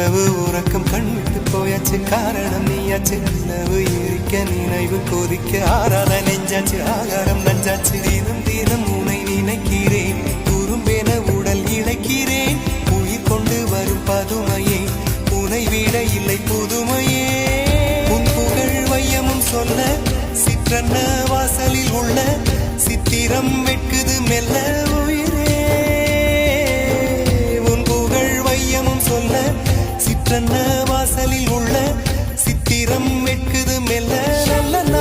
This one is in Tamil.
இரவு உறக்கம் கண்விட்டு போயாச்சு காரணம் நீயாச்சு நிலவு எரிக்க நினைவு கொதிக்க ஆறாத நெஞ்சாச்சு ஆகாரம் நஞ்சாச்சு தினம் தினம் உனை நினைக்கிறேன் குறும்பென உடல் இழைக்கிறேன் உயிர் கொண்டு வரும் பதுமையே உனை விட இல்லை புதுமையே உன் புகழ் வையமும் சொல்ல சிற்றன்ன வாசலில் உள்ள சித்திரம் வெட்குது மெல்ல உயிரே உன் புகழ் வையமும் சொல்ல சிற்றன்ன வாசலில் உள்ள சித்திரம் வெட்குது மெல்ல நல்ல